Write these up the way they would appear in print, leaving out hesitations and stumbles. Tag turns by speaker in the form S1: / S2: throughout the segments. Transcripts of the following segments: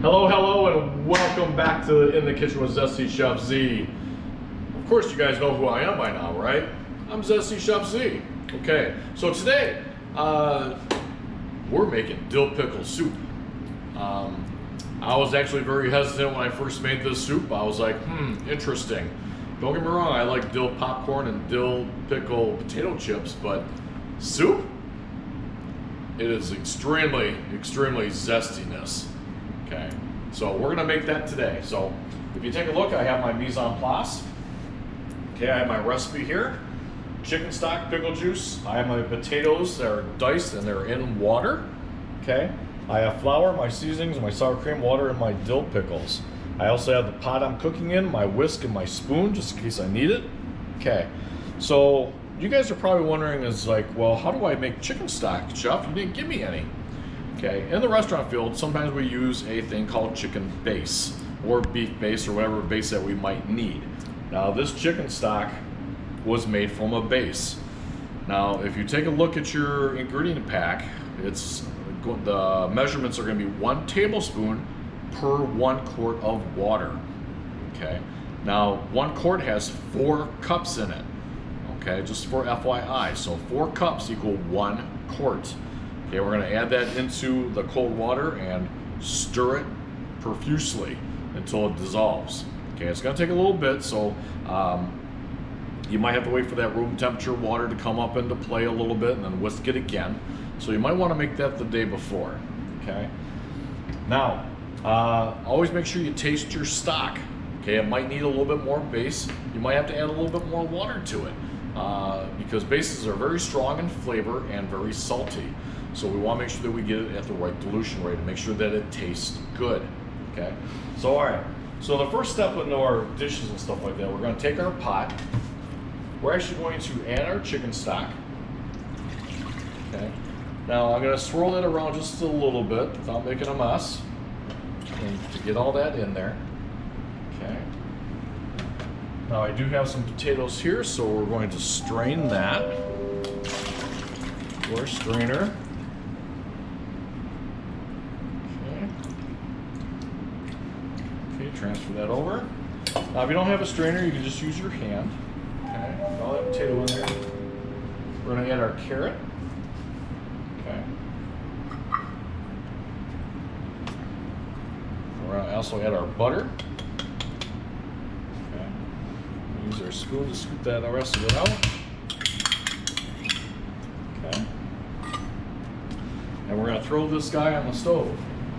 S1: Hello, hello, and welcome back to In the Kitchen with Zesty Chef Z. Of course, you guys know who I am by now, right? I'm Zesty Chef Z. Okay, so today we're making dill pickle soup. I was actually very hesitant when I first made this soup. I was like, interesting. Don't get me wrong, I like dill popcorn and dill pickle potato chips, but soup? It is extremely zestiness. Okay, so we're gonna make that today. So if you take a look, I have my mise en place. Okay, I have my recipe here. Chicken stock, pickle juice. I have my potatoes that are diced and they're in water. Okay, I have flour, my seasonings, my sour cream, water, and my dill pickles. I also have the pot I'm cooking in, my whisk, and my spoon, just in case I need it. Okay, so you guys are probably wondering, is like, well, how do I make chicken stock, Chef? You didn't give me any. Okay, in the restaurant field, sometimes we use a thing called chicken base or beef base or whatever base that we might need. Now, this chicken stock was made from a base. Now, if you take a look at your ingredient pack, the measurements are going to be 1 tablespoon per 1 quart of water. Okay, now 1 quart has 4 cups in it. Okay, just for FYI, so 4 cups equal 1 quart. Okay, we're going to add that into the cold water and stir it profusely until it dissolves. Okay, it's going to take a little bit, so you might have to wait for that room temperature water to come up into play a little bit and then whisk it again. So you might want to make that the day before. Okay, now always make sure you taste your stock. Okay, it might need a little bit more base. You might have to add a little bit more water to it because bases are very strong in flavor and very salty. So we want to make sure that we get it at the right dilution rate and make sure that it tastes good. Okay, so all right. So the first step into our dishes and stuff like that, we're going to take our pot. We're actually going to add our chicken stock. Okay. Now I'm going to swirl that around just a little bit without making a mess, and to get all that in there. Okay. Now I do have some potatoes here, so we're going to strain that to our strainer. Okay, transfer that over. Now if you don't have a strainer, you can just use your hand. Okay, put all that potato in there. We're going to add our carrot. Okay. We're going to also add our butter. Okay. Use our spoon to scoop that, the rest of it out. Okay. And we're going to throw this guy on the stove.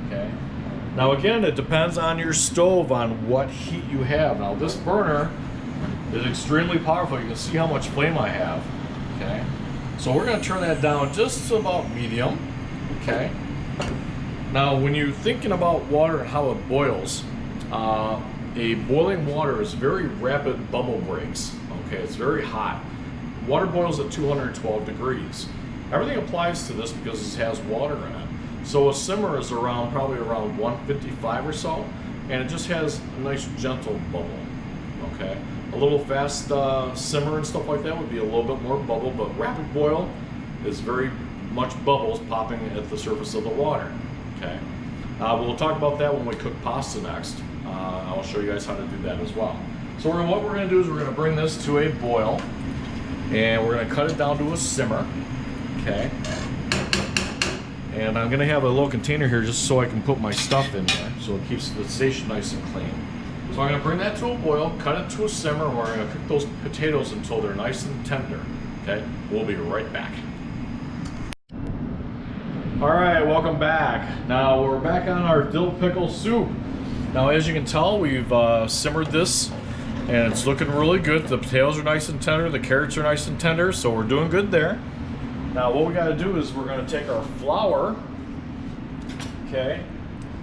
S1: Okay. Now again, it depends on your stove on what heat you have. Now this burner is extremely powerful. You can see how much flame I have. Okay. So we're going to turn that down just to about medium. Okay. Now when you're thinking about water and how it boils, a boiling water is very rapid bubble breaks. Okay, it's very hot. Water boils at 212 degrees. Everything applies to this because it has water in it. So a simmer is probably around 155 or so, and it just has a nice gentle bubble. Okay, a little fast simmer and stuff like that would be a little bit more bubble, but rapid boil is very much bubbles popping at the surface of the water. Okay, we'll talk about that when we cook pasta next. I'll show you guys how to do that as well. So what we're going to do is we're going to bring this to a boil, and we're going to cut it down to a simmer. Okay. And I'm going to have a little container here just so I can put my stuff in there, so it keeps the station nice and clean. So I'm going to bring that to a boil, cut it to a simmer, and we're going to cook those potatoes until they're nice and tender. Okay, we'll be right back. All right, welcome back. Now we're back on our dill pickle soup. Now as you can tell, we've simmered this, and it's looking really good. The potatoes are nice and tender, the carrots are nice and tender, so we're doing good there. Now what we got to do is we're going to take our flour, okay,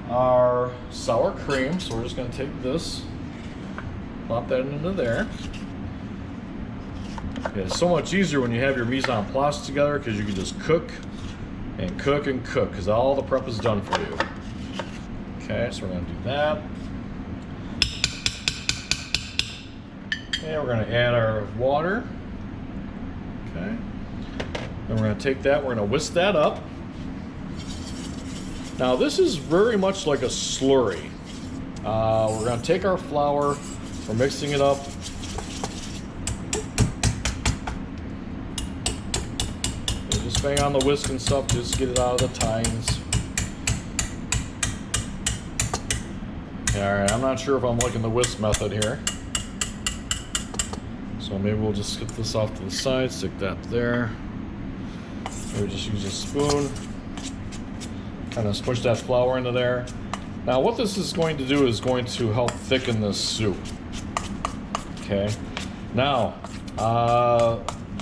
S1: our sour cream, so we're just going to take this, plop that into there. Okay, it's so much easier when you have your mise en place together because you can just cook and cook and cook because all the prep is done for you. Okay, so we're going to do that. And we're going to add our water. Okay. Then we're going to take that, we're going to whisk that up. Now this is very much like a slurry. We're going to take our flour, we're mixing it up. And just bang on the whisk and stuff, just get it out of the tines. Alright, I'm not sure if I'm liking the whisk method here. So maybe we'll just skip this off to the side, stick that there. Maybe just use a spoon. Kind of smush that flour into there. Now what this is going to do is going to help thicken this soup. Okay. Now,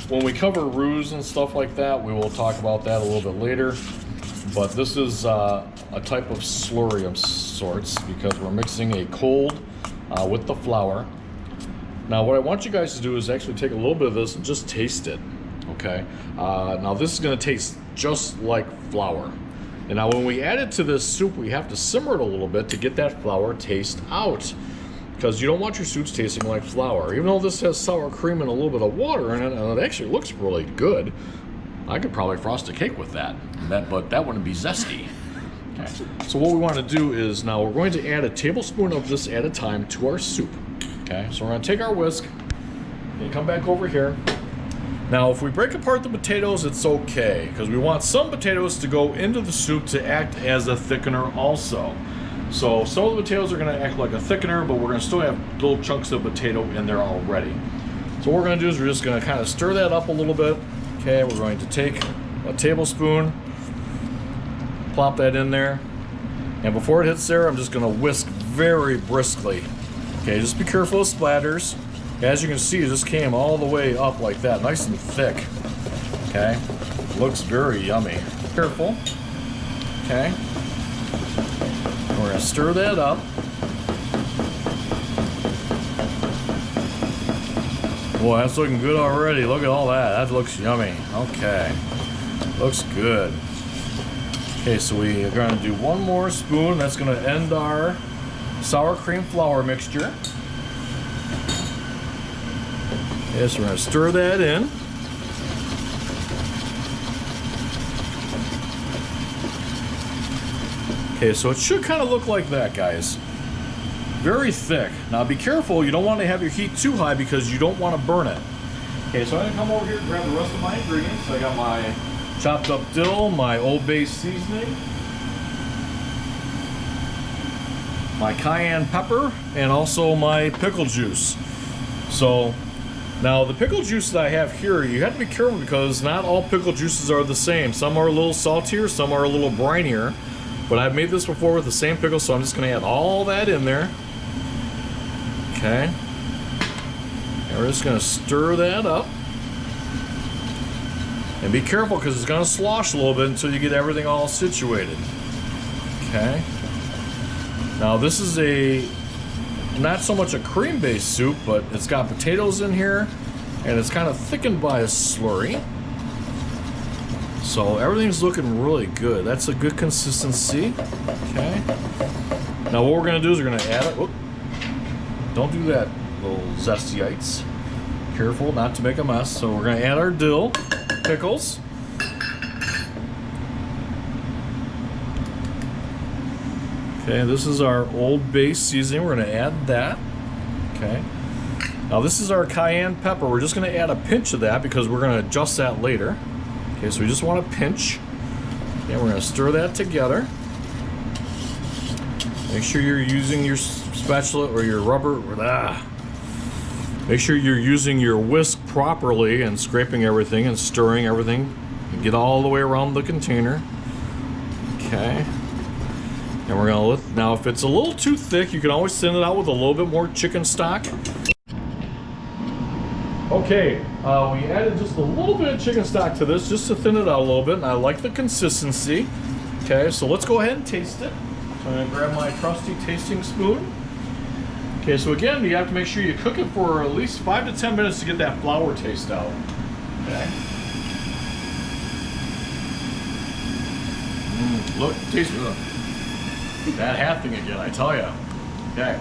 S1: when we cover roux and stuff like that, we will talk about that a little bit later. But this is a type of slurry of sorts because we're mixing a cold with the flour. Now what I want you guys to do is actually take a little bit of this and just taste it. Okay. Now this is going to taste just like flour. And now when we add it to this soup, we have to simmer it a little bit to get that flour taste out. Because you don't want your soups tasting like flour. Even though this has sour cream and a little bit of water in it, and it actually looks really good. I could probably frost a cake with that, but that wouldn't be zesty. Okay. So what we want to do is now we're going to add a tablespoon of this at a time to our soup. Okay, so we're going to take our whisk and come back over here. Now, if we break apart the potatoes, it's okay, because we want some potatoes to go into the soup to act as a thickener also. So some of the potatoes are going to act like a thickener, but we're going to still have little chunks of potato in there already. So what we're going to do is we're just going to kind of stir that up a little bit. Okay, we're going to take a tablespoon, plop that in there, and before it hits there, I'm just going to whisk very briskly. Okay, just be careful of splatters. As you can see, it just came all the way up like that, nice and thick. Okay, looks very yummy. Careful. Okay, we're going to stir that up. Boy, that's looking good already. Look at all that. That looks yummy. Okay, looks good. Okay, so we are going to do one more spoon. That's going to end our sour cream flour mixture. Yes, we're going to stir that in. Okay, so it should kind of look like that, guys. Very thick. Now be careful, you don't want to have your heat too high because you don't want to burn it. Okay, so I'm going to come over here and grab the rest of my ingredients. I got my chopped up dill, my Old Bay seasoning, my cayenne pepper, and also my pickle juice. So now the pickle juice that I have here, you have to be careful because not all pickle juices are the same. Some are a little saltier, some are a little brinier. But I've made this before with the same pickle, so I'm just going to add all that in there. Okay. And we're just going to stir that up. And be careful because it's going to slosh a little bit until you get everything all situated. Okay. Now this is not so much a cream-based soup, but it's got potatoes in here, and it's kind of thickened by a slurry. So everything's looking really good. That's a good consistency. Okay. Now what we're going to do is we're going to add it. Whoop. Don't do that, little zestyites. Careful not to make a mess. So we're going to add our dill, pickles. Okay, this is our Old Bay seasoning. We're going to add that. Okay. Now this is our cayenne pepper. We're just going to add a pinch of that because we're going to adjust that later. Okay, so we just want to pinch. Okay, we're going to stir that together. Make sure you're using your spatula or your rubber. Make sure you're using your whisk properly and scraping everything and stirring everything. And get all the way around the container. Okay. And we're going to now if it's a little too thick, you can always thin it out with a little bit more chicken stock. Okay, we added just a little bit of chicken stock to this just to thin it out a little bit, and I like the consistency. Okay, so let's go ahead and taste it. So I'm going to grab my trusty tasting spoon. Okay, so again, you have to make sure you cook it for at least 5 to 10 minutes to get that flour taste out. Okay. Look, taste that hat thing again, I tell you. Okay,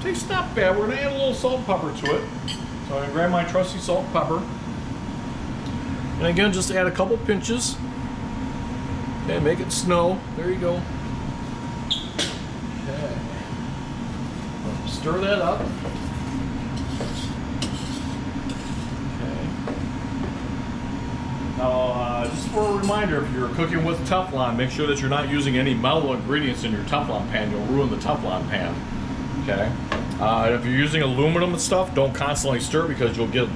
S1: tastes not bad. We're going to add a little salt and pepper to it. So I'm going to grab my trusty salt and pepper. And again, just add a couple pinches. And make it snow. There you go. Okay. Stir that up. Okay. Now, just for a reminder, if you're cooking with Teflon, make sure that you're not using any metal ingredients in your Teflon pan. You'll ruin the Teflon pan. Okay. If you're using aluminum and stuff, don't constantly stir because you'll get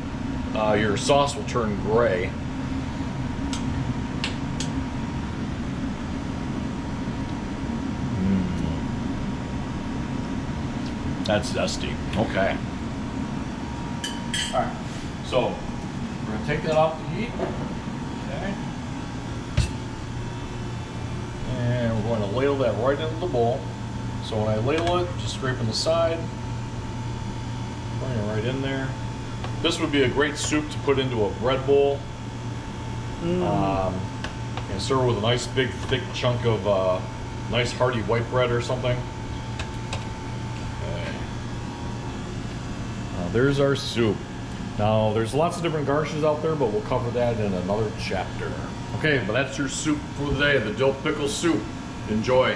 S1: your sauce will turn gray. That's zesty. Okay. All right. So we're gonna take that off the heat. Okay. And we're going to ladle that right into the bowl. So when I ladle it, just scrape on the side, bring it right in there. This would be a great soup to put into a bread bowl. And serve with a nice big thick chunk of nice hearty white bread or something. Okay. Now there's our soup. Now there's lots of different garnishes out there, but we'll cover that in another chapter. Okay, but that's your soup for the day, the dill pickle soup. Enjoy.